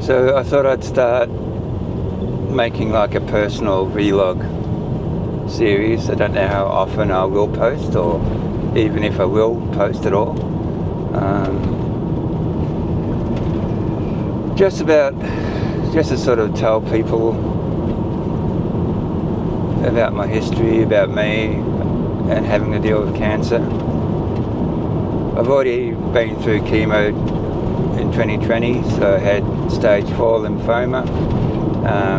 So I thought I'd start making like a personal vlog series. I don't know how often I will post, or even if I will post at all. Just to sort of tell people about my history, about me, and having to deal with cancer. I've already been through chemo in 2020, so I had stage 4 lymphoma.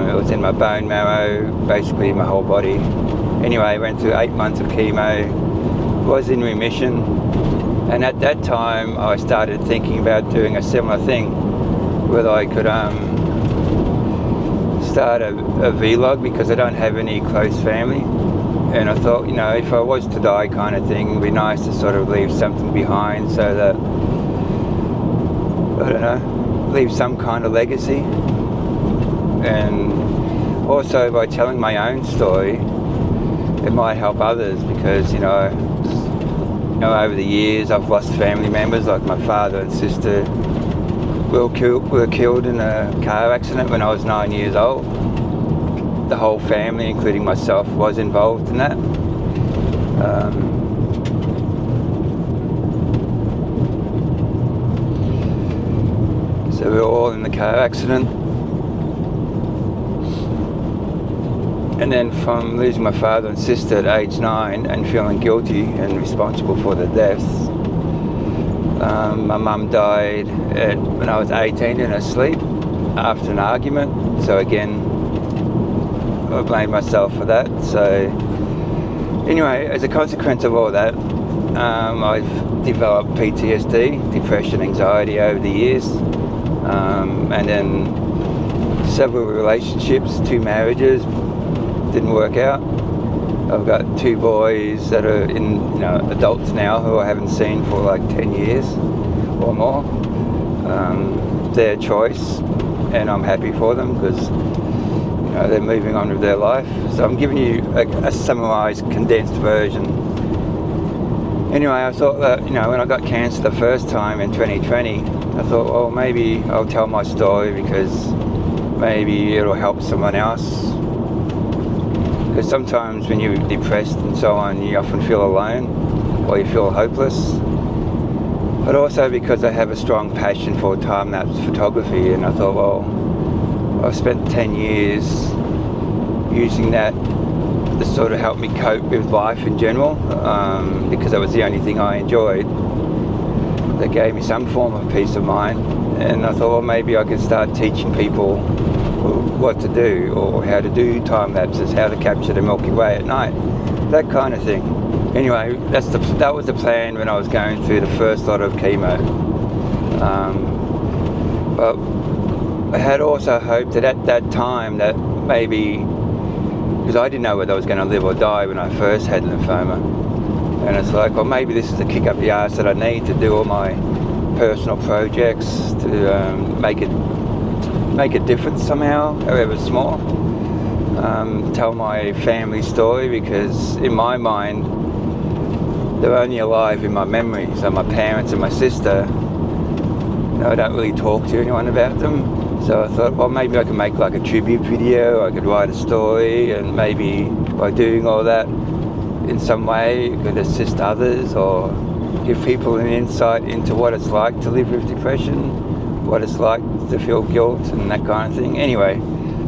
It was in my bone marrow, basically my whole body. Anyway, I went through 8 months of chemo, was in remission, and at that time I started thinking about doing a similar thing, whether I could start a vlog, because I don't have any close family. And I thought, if I was to die kind of thing, it'd be nice to sort of leave something behind, so that, I don't know, leave some kind of legacy. And also by telling my own story, it might help others, because, over the years I've lost family members, like my father and sister were killed in a car accident when I was 9 years old. The whole family, including myself, was involved in that. So we were all in the car accident. And then from losing my father and sister at age 9 and feeling guilty and responsible for their deaths, my mum died when I was 18 in her sleep after an argument. So again, I blamed myself for that. So anyway, as a consequence of all that, I've developed PTSD, depression, anxiety over the years, and then several relationships, 2 marriages didn't work out. I've got 2 boys that are adults now, who I haven't seen for like 10 years or more. Their choice, and I'm happy for them, because they're moving on with their life. So I'm giving you a summarized, condensed version. Anyway, I thought that, when I got cancer the first time in 2020, I thought, well, maybe I'll tell my story, because maybe it'll help someone else. Because sometimes when you're depressed and so on, you often feel alone, or you feel hopeless. But also because I have a strong passion for time-lapse photography, and I thought, well, I've spent 10 years using that to sort of help me cope with life in general, because that was the only thing I enjoyed that gave me some form of peace of mind. And I thought, well, maybe I could start teaching people what to do, or how to do time lapses, how to capture the Milky Way at night, that kind of thing. Anyway, that was the plan when I was going through the first lot of chemo. But I had also hoped that at that time that maybe, because I didn't know whether I was going to live or die when I first had lymphoma, and it's like, well, maybe this is the kick up the arse that I need to do all my personal projects, to make a difference somehow, however small. Tell my family story, because in my mind they're only alive in my memory. So my parents and my sister, I don't really talk to anyone about them. So I thought, well, maybe I can make like a tribute video, I could write a story, and maybe by doing all that in some way it could assist others, or give people an insight into what it's like to live with depression, what it's like to feel guilt and that kind of thing. Anyway,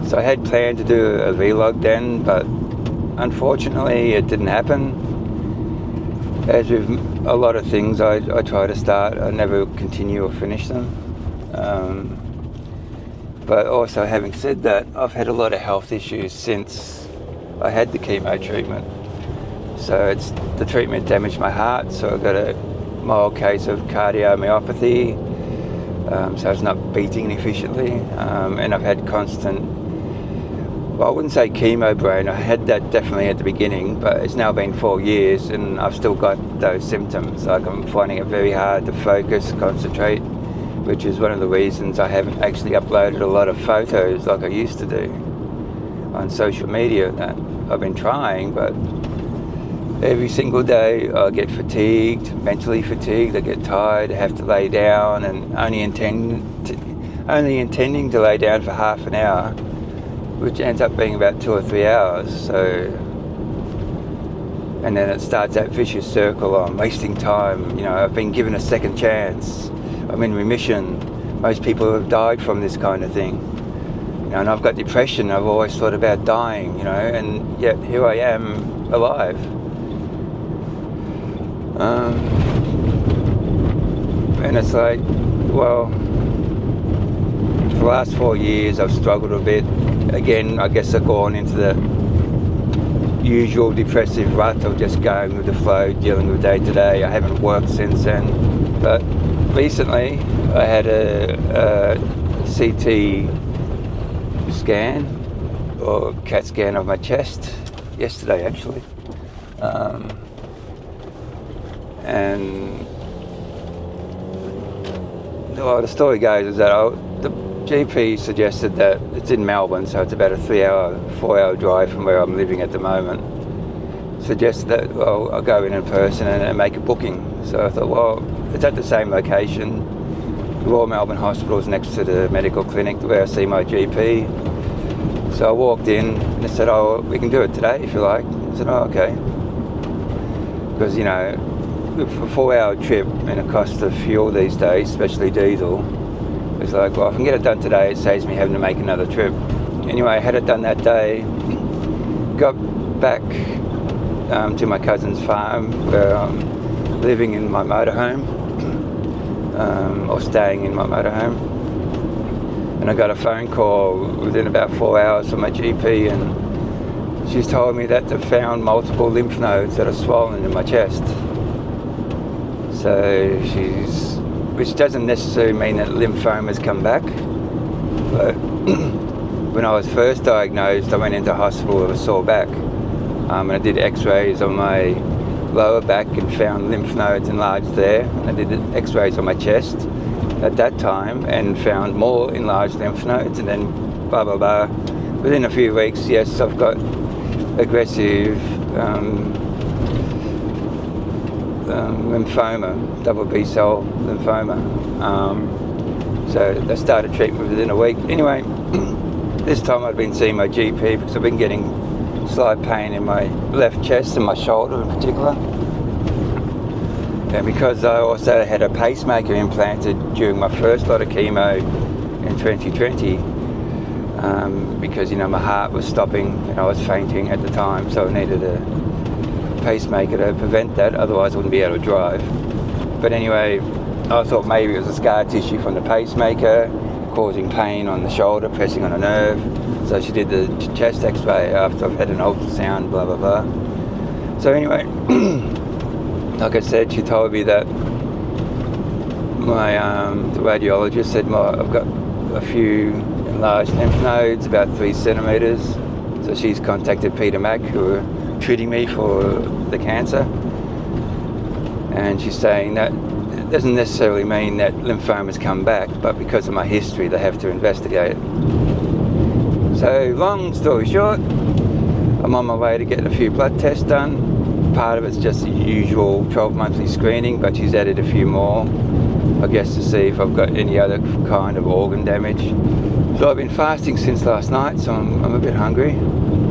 so I had planned to do a vlog then, but unfortunately it didn't happen. As with a lot of things I try to start, I never continue or finish them. But also, having said that, I've had a lot of health issues since I had the chemo treatment. So the treatment damaged my heart, so I got a mild case of cardiomyopathy, so it's not beating efficiently, and I've had constant, well, I wouldn't say chemo brain, I had that definitely at the beginning, but it's now been 4 years and I've still got those symptoms. Like, I'm finding it very hard to focus, concentrate, which is one of the reasons I haven't actually uploaded a lot of photos like I used to do on social media. That I've been trying, but every single day I get fatigued, mentally fatigued, I get tired, I have to lay down, and only intend only intending to lay down for half an hour, which ends up being about 2 or 3 hours. So, and then it starts that vicious circle. I'm wasting time. You know, I've been given a second chance. I'm in remission. Most people have died from this kind of thing. You know, and I've got depression. I've always thought about dying, you know, and yet here I am alive. And it's like, well, for the last 4 years I've struggled a bit. Again, I guess I've gone into the usual depressive rut of just going with the flow, dealing with day to day. I haven't worked since then. But recently I had a CT scan, or CAT scan of my chest, yesterday actually. And well, the story goes is that the GP suggested that it's in Melbourne, so it's about a 4 hour drive from where I'm living at the moment. Suggested that, well, I'll go in person and make a booking. So I thought, well, it's at the same location. The Royal Melbourne Hospital is next to the medical clinic where I see my GP. So I walked in and they said, oh, we can do it today if you like. I said, oh, okay. Because, you know, for a 4 hour trip and the cost of fuel these days, especially diesel, it's like, well, if I can get it done today, it saves me having to make another trip. Anyway, I had it done that day, got back to my cousin's farm where I'm living in my motorhome, or staying in my motorhome. And I got a phone call within about 4 hours from my GP, and she's told me that they've found multiple lymph nodes that are swollen in my chest. So which doesn't necessarily mean that lymphomas come back, but when I was first diagnosed, I went into hospital with a sore back, and I did x-rays on my lower back and found lymph nodes enlarged there. I did x-rays on my chest at that time and found more enlarged lymph nodes, and then blah blah blah. Within a few weeks, yes, I've got aggressive lymphoma, double B cell lymphoma. So they started treatment within a week. Anyway, this time I'd been seeing my GP because I've been getting slight pain in my left chest and my shoulder in particular. And because I also had a pacemaker implanted during my first lot of chemo in 2020, because, you know, my heart was stopping and I was fainting at the time, so I needed a pacemaker to prevent that, otherwise I wouldn't be able to drive. But anyway, I thought maybe it was a scar tissue from the pacemaker causing pain on the shoulder, pressing on a nerve. So she did the chest x-ray after I've had an ultrasound, blah blah blah. So anyway, like I said, she told me that my the radiologist said I've got a few enlarged lymph nodes, about 3 centimetres. So she's contacted Peter Mac, who are treating me for the cancer, and she's saying that it doesn't necessarily mean that lymphomas come back, but because of my history they have to investigate. So long story short, I'm on my way to get a few blood tests done. Part of it's just the usual 12 monthly screening, but she's added a few more, I guess, to see if I've got any other kind of organ damage. So I've been fasting since last night, so I'm a bit hungry.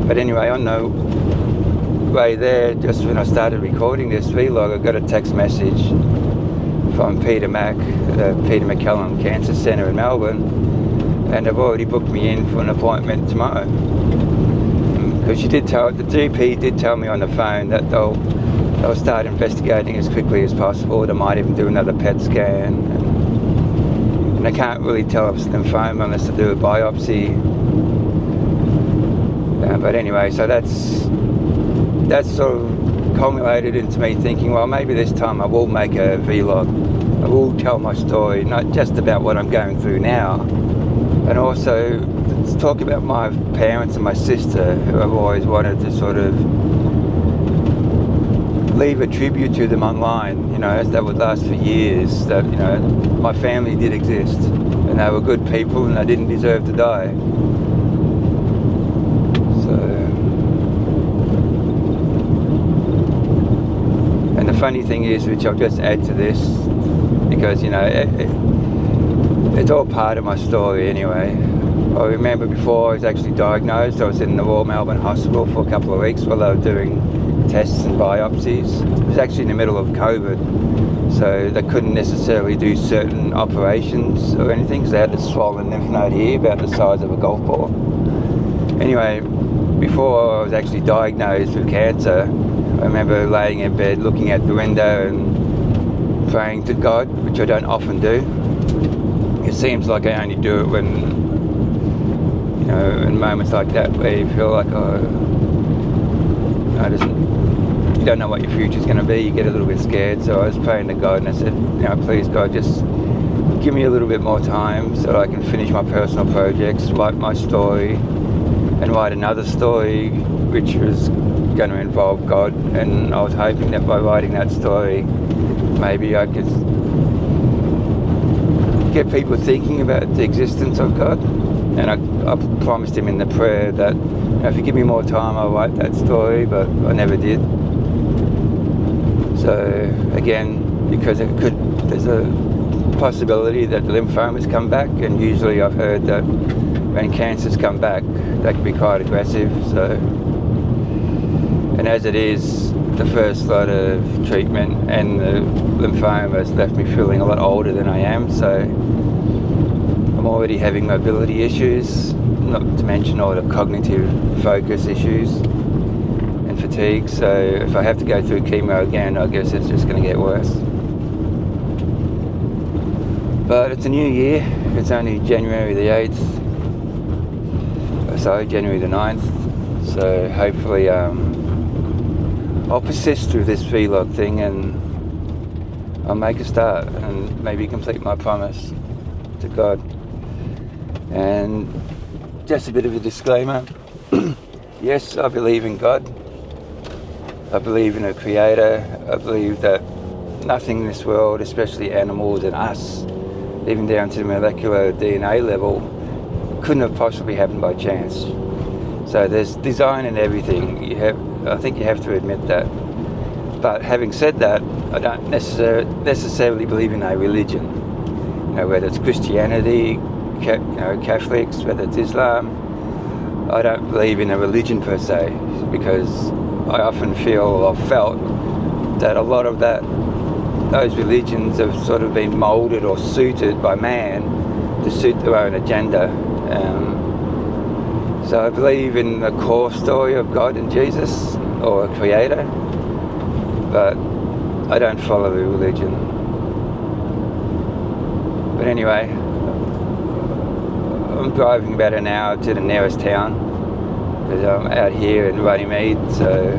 But anyway, on the way there, just when I started recording this vlog, I got a text message from Peter Mac, the Peter MacCallum Cancer Centre in Melbourne, and they've already booked me in for an appointment tomorrow. Because the GP did tell me on the phone that they'll start investigating as quickly as possible. They might even do another PET scan, and they can't really tell if it's lymphoma unless they do a biopsy. But anyway, so that's sort of culminated into me thinking, well, maybe this time I will make a vlog. I will tell my story, not just about what I'm going through now, and also to talk about my parents and my sister, who I've always wanted to sort of leave a tribute to them online, you know, that would last for years, that, you know, my family did exist and they were good people and they didn't deserve to die. And the funny thing is, which I'll just add to this, because, you know, it's all part of my story anyway. I remember before I was actually diagnosed, I was in the Royal Melbourne Hospital for a couple of weeks while they were doing tests and biopsies. It was actually in the middle of COVID, so they couldn't necessarily do certain operations or anything because they had a swollen lymph node here about the size of a golf ball. Anyway, before I was actually diagnosed with cancer, I remember laying in bed looking out the window and praying to God, which I don't often do. It seems like I only do it when, you know, in moments like that where you feel like, you don't know what your future's going to be, you get a little bit scared. So I was praying to God and I said, you know, please God, just give me a little bit more time so that I can finish my personal projects, write my story, and write another story which was going to involve God. And I was hoping that by writing that story, maybe I could get people thinking about the existence of God. And I promised him in the prayer that, you know, if you give me more time, I'll write that story, but I never did. So again, because there's a possibility that the lymphomas come back, and usually I've heard that when cancers come back, they can be quite aggressive. So, and as it is, the first lot of treatment and the lymphoma has left me feeling a lot older than I am. So I'm already having mobility issues, not to mention all the cognitive focus issues and fatigue. So if I have to go through chemo again, I guess it's just going to get worse. But it's a new year. It's only January the 8th. Sorry, January the 9th. So hopefully I'll persist through this vlog thing and I'll make a start and maybe complete my promise to God. And just a bit of a disclaimer. Yes, I believe in God. I believe in a creator. I believe that nothing in this world, especially animals and us, even down to the molecular DNA level, couldn't have possibly happened by chance. So there's design in everything. I think you have to admit that. But having said that, I don't necessarily believe in a religion. You know, whether it's Christianity, Catholics, whether it's Islam, I don't believe in a religion per se, because I often feel or felt that a lot of those religions have sort of been moulded or suited by man to suit their own agenda. So I believe in the core story of God and Jesus, or a creator, but I don't follow the religion. But anyway, I'm driving about an hour to the nearest town because I'm out here in Runnymede, so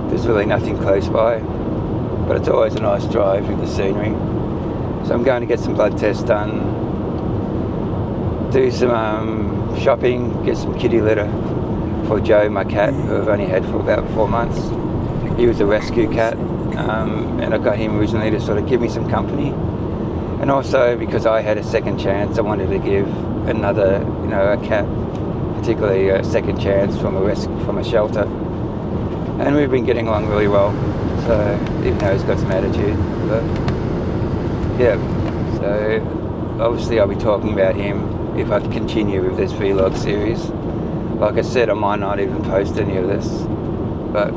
there's really nothing close by, but it's always a nice drive with the scenery. So I'm going to get some blood tests done, do some shopping, get some kitty litter for Joe, my cat, who I've only had for about 4 months. He was a rescue cat, and I got him originally to sort of give me some company. And also because I had a second chance, I wanted to give another, a cat, particularly a second chance from a shelter. And we've been getting along really well. So even though he's got some attitude, but yeah. So obviously I'll be talking about him if I continue with this vlog series. Like I said, I might not even post any of this, but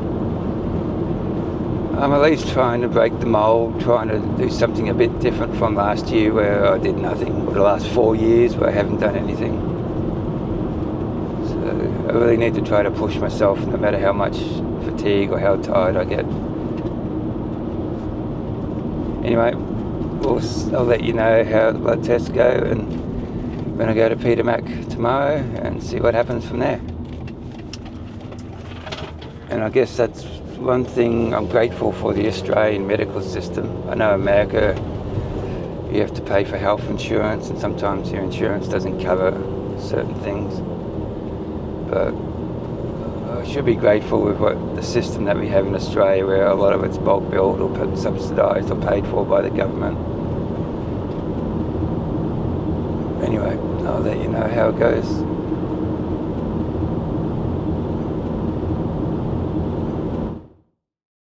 I'm at least trying to break the mold, trying to do something a bit different from last year where I did nothing, or the last 4 years where I haven't done anything. So I really need to try to push myself no matter how much fatigue or how tired I get. Anyway, I'll let you know how the blood tests go and when I go to Peter Mac tomorrow and see what happens from there. And I guess that's one thing I'm grateful for, the Australian medical system. I know America, you have to pay for health insurance and sometimes your insurance doesn't cover certain things. But I should be grateful with the system that we have in Australia, where a lot of it's bulk billed or subsidised or paid for by the government. Anyway, I'll let you know how it goes.